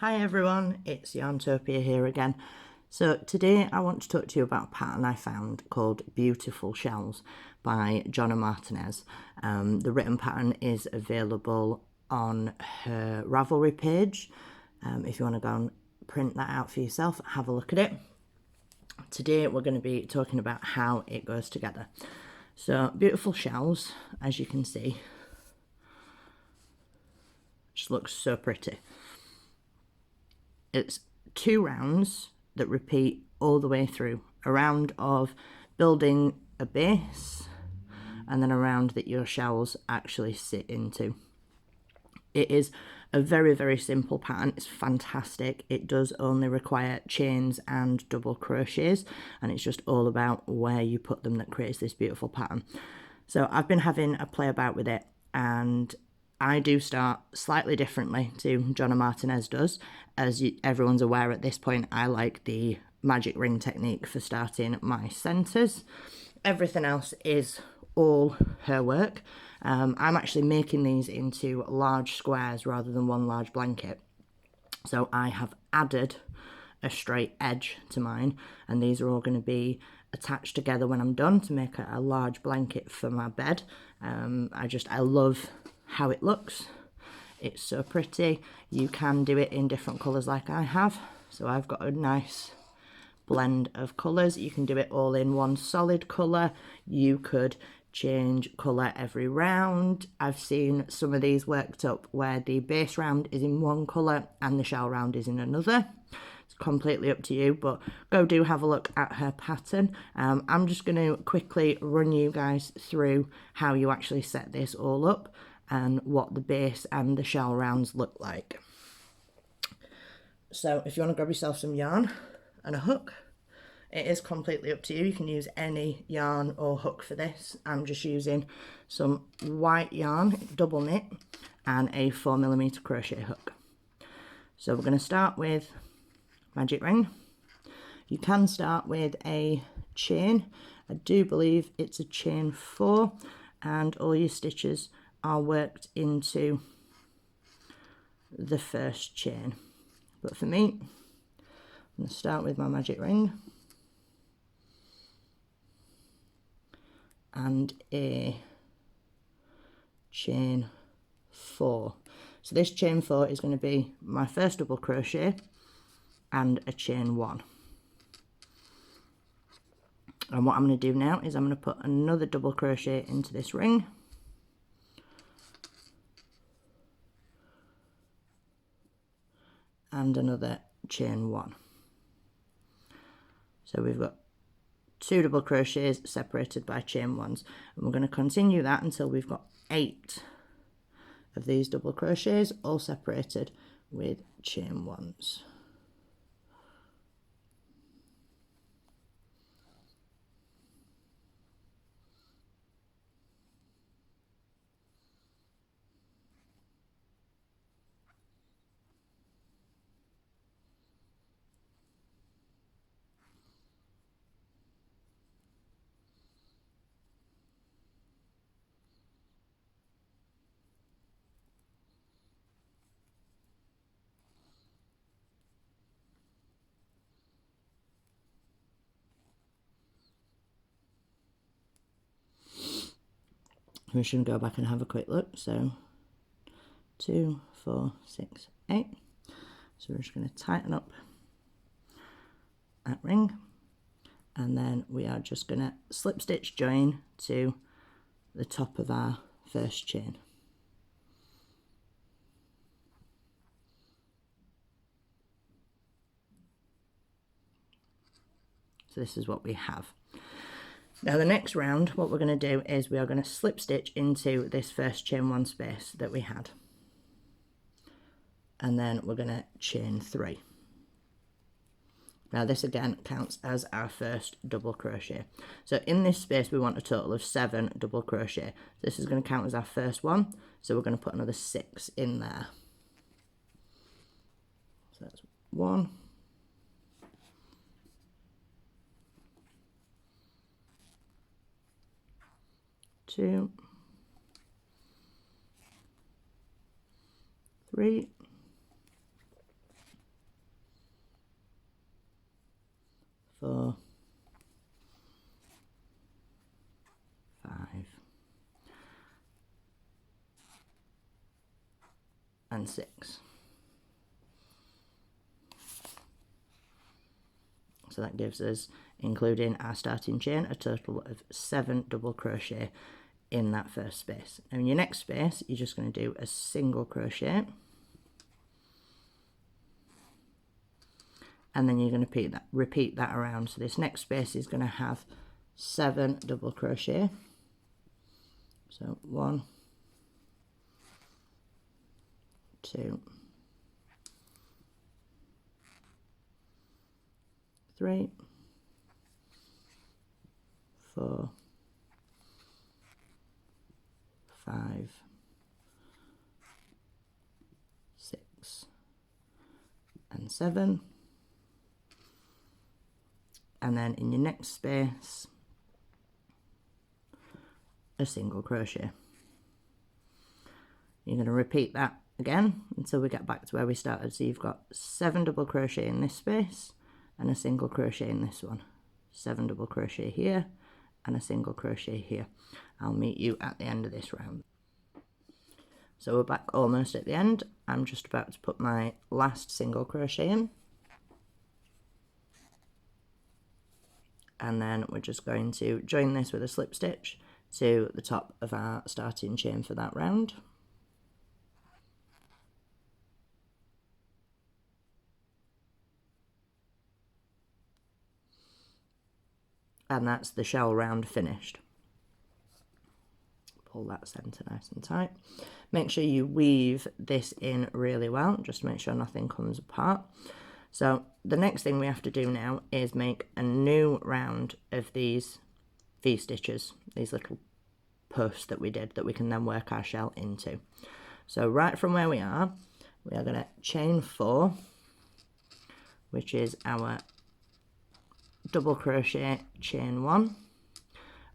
Hi everyone, it's Yarntopia here again. So today I want to talk to you about a pattern I found called Beautiful Shells by Jonna Martinez. The written pattern is available on her Ravelry page. If you want to go and print that out for yourself, have a look at it. Today we're going to be talking about how it goes together. So Beautiful Shells, as you can see, just looks so pretty. It's 2 rounds that repeat all the way through. A round of building a base and then a round that your shells actually sit into. It is a very, very simple pattern. It's fantastic. It does only require chains and double crochets, and it's just all about where you put them that creates this beautiful pattern. So I've been having a play about with it, and I do start slightly differently to Jonna Martinez does. As everyone's aware at this point, I like the magic ring technique for starting my centres. Everything else is all her work. I'm actually making these into large squares rather than one large blanket. So I have added a straight edge to mine, and these are all going to be attached together when I'm done to make a large blanket for my bed. I love how it looks. It's so pretty. You can do it in different colours like I have. So I've got a nice blend of colours. You can do it all in one solid colour. You could change colour every round. I've seen some of these worked up where the base round is in one colour and the shell round is in another. It's completely up to you, but go do have a look at her pattern. I'm just going to quickly run you guys through how you actually set this all up and what the base and the shell rounds look like. So if you want to grab yourself some yarn and a hook, it is completely up to you. You can use any yarn or hook for this. I'm just using some white yarn, double knit, and a 4mm crochet hook. So we're going to start with magic ring. You can start with a chain. I do believe it's a chain 4, and all your stitches are worked into the first chain. But for me, I'm going to start with my magic ring and a chain 4. So this chain 4 is going to be my first double crochet and a chain 1. And what I'm going to do now is I'm going to put another double crochet into this ring, and another chain 1. So we've got 2 double crochets separated by chain 1s, and we're going to continue that until we've got 8 of these double crochets all separated with chain 1s. We should go back and have a quick look. So 2, 4, 6, 8. So we're just going to tighten up that ring, and then we are just going to slip stitch join to the top of our first chain. So this is what we have. Now the next round, what we're going to do is we are going to slip stitch into this first chain 1 space that we had, and then we're going to chain 3. Now this again counts as our first double crochet. So in this space we want a total of 7 double crochet. This is going to count as our first one, so we're going to put another 6 in there. So that's 1, 2, 3, and 6. So that gives us, including our starting chain, a total of 7 double crochet in that first space. Now in your next space, you're just going to do a single crochet, and then you're going to repeat that around. So this next space is going to have 7 double crochet. So 1, 2, 3, 4, 5, 6, and 7. And then in your next space, a single crochet. You're going to repeat that again until we get back to where we started. So you've got 7 double crochet in this space and a single crochet in this one. 7 double crochet here and a single crochet here. I'll meet you at the end of this round. So we're back almost at the end. I'm just about to put my last single crochet in. And then we're just going to join this with a slip stitch to the top of our starting chain for that round. And that's the shell round finished. Pull that centre nice and tight. Make sure you weave this in really well, just to make sure nothing comes apart. So the next thing we have to do now is make a new round of these V-stitches, these little posts that we did that we can then work our shell into. So right from where we are going to chain 4, which is our double crochet, chain 1,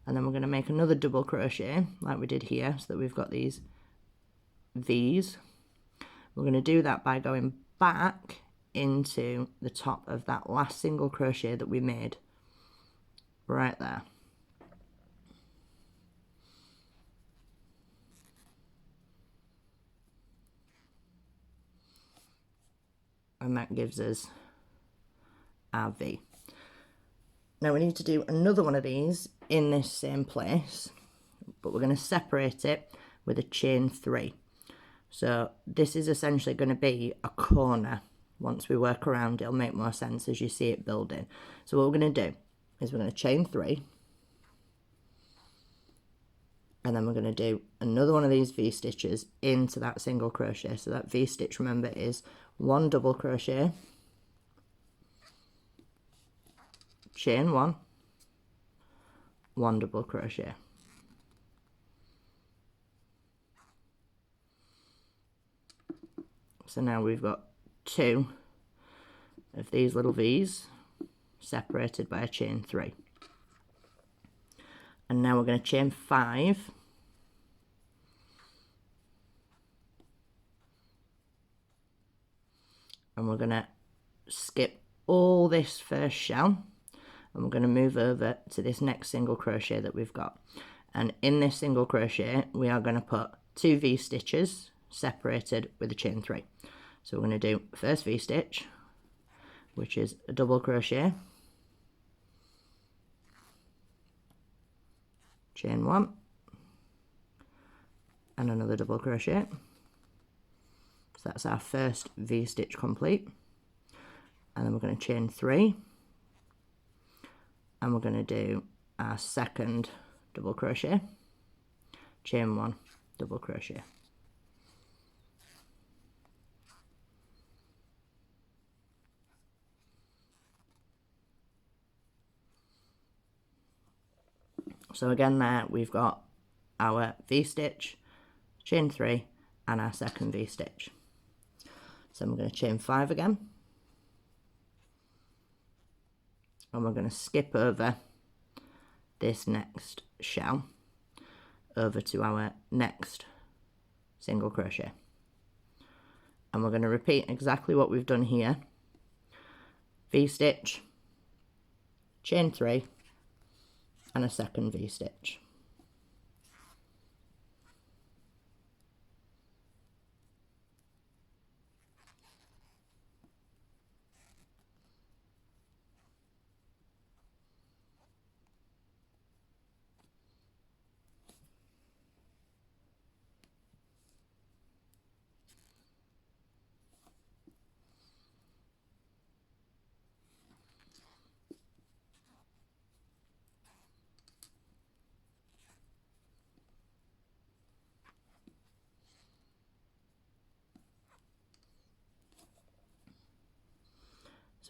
and then we're going to make another double crochet like we did here, so that we've got these V's. We're going to do that by going back into the top of that last single crochet that we made right there. And that gives us our V. Now we need to do another one of these in this same place, but we're going to separate it with a chain 3. So this is essentially going to be a corner. Once we work around, it'll make more sense as you see it building. So what we're going to do is we're going to chain 3, and then we're going to do another one of these V stitches into that single crochet. So that V stitch, remember, is 1 double crochet, chain 1, 1 double crochet. So now we've got 2 of these little V's separated by a chain 3. And now we're going to chain 5. And we're going to skip all this first shell, and we're going to move over to this next single crochet that we've got. And in this single crochet, we are going to put 2 V stitches separated with a chain 3. So we're going to do first V stitch, which is a double crochet, chain 1, and another double crochet. So that's our first V stitch complete. And then we're going to chain 3, and we're going to do our second double crochet, chain 1, double crochet. So again there we've got our V stitch, chain 3, and our second V stitch. So I'm going to chain 5 again, and we're going to skip over this next shell over to our next single crochet, and we're going to repeat exactly what we've done here. V stitch, chain 3, and a second V stitch.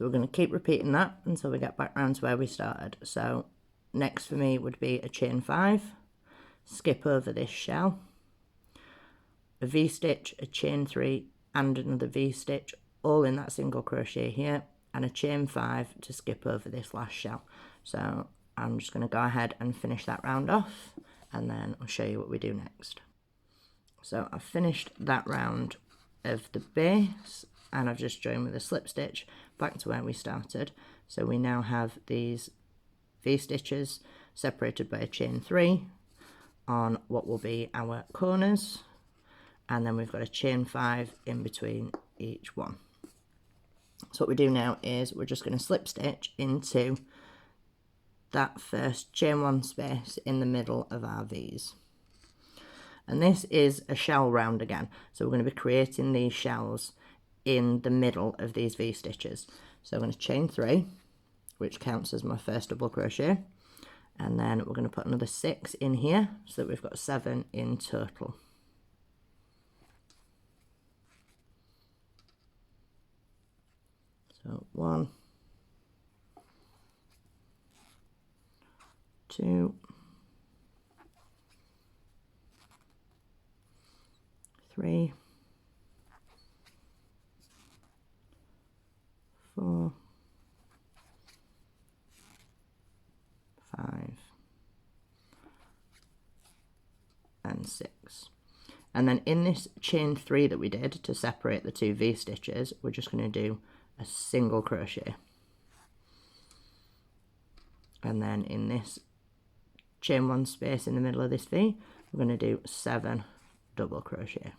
So we're going to keep repeating that until we get back round to where we started. So next for me would be a chain 5, skip over this shell, a V-stitch, a chain 3 and another V-stitch, all in that single crochet here, and a chain 5 to skip over this last shell. So I'm just going to go ahead and finish that round off, and then I'll show you what we do next. So I've finished that round of the base, and I've just joined with a slip stitch back to where we started. So we now have these V-stitches separated by a chain 3 on what will be our corners, and then we've got a chain 5 in between each one. So what we do now is we're just going to slip stitch into that first chain 1 space in the middle of our V's. And this is a shell round again, so we're going to be creating these shells in the middle of these V stitches. So I'm going to chain 3, which counts as my first double crochet, and then we're going to put another 6 in here so that we've got 7 in total. So 1, 2, 3, 4, 5, and 6. And then in this chain 3 that we did to separate the two V stitches, we're just going to do a single crochet. And then in this chain 1 space in the middle of this V, we're going to do 7 double crochet.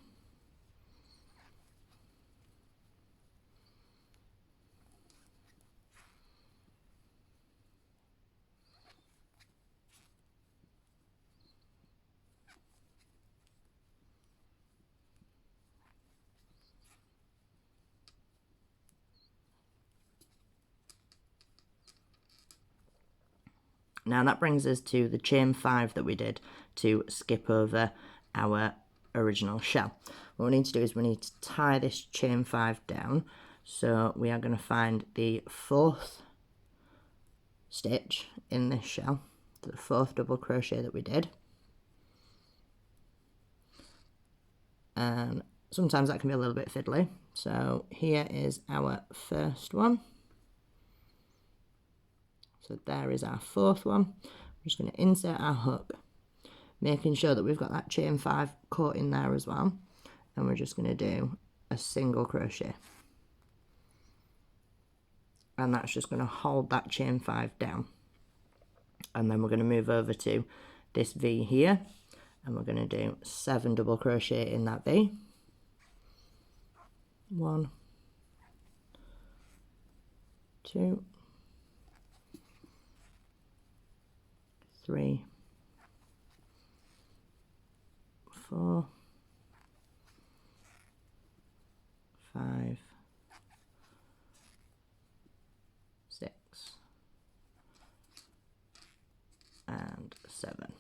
Now that brings us to the chain 5 that we did to skip over our original shell. What we need to do is we need to tie this chain 5 down. So we are going to find the 4th stitch in this shell, the 4th double crochet that we did. And sometimes that can be a little bit fiddly. So here is our first one. So there is our 4th one. I'm just going to insert our hook, making sure that we've got that chain 5 caught in there as well. And we're just going to do a single crochet. And that's just going to hold that chain 5 down. And then we're going to move over to this V here, and we're going to do 7 double crochet in that V. 1, 2, 3, 4, 5, 6, and 7.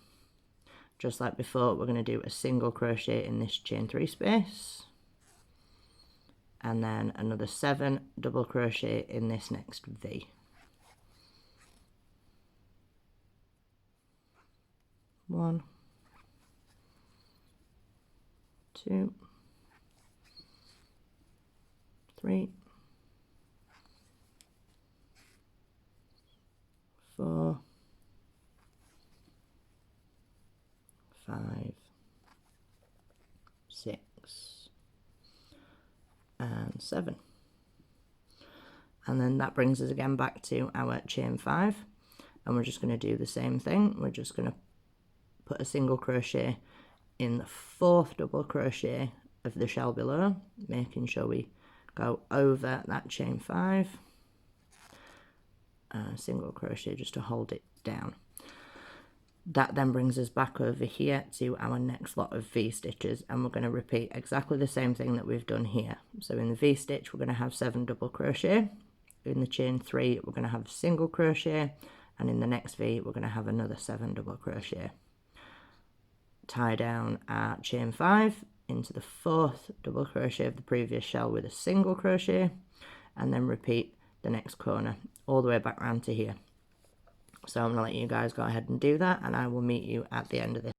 Just like before, we're going to do a single crochet in this chain 3 space, and then another 7 double crochet in this next V. 1, 2, 3, 4, 5, 6, and 7. And then that brings us again back to our chain 5, and we're just going to do the same thing. We're just going to put a single crochet in the 4th double crochet of the shell below, making sure we go over that chain 5, single crochet just to hold it down. That then brings us back over here to our next lot of V stitches, and we're going to repeat exactly the same thing that we've done here. So in the V stitch we're going to have 7 double crochet, in the chain 3 we're going to have single crochet, and in the next V we're going to have another 7 double crochet. Tie down our chain 5 into the 4th double crochet of the previous shell with a single crochet, and then repeat the next corner all the way back around to here. So I'm going to let you guys go ahead and do that, and I will meet you at the end of this.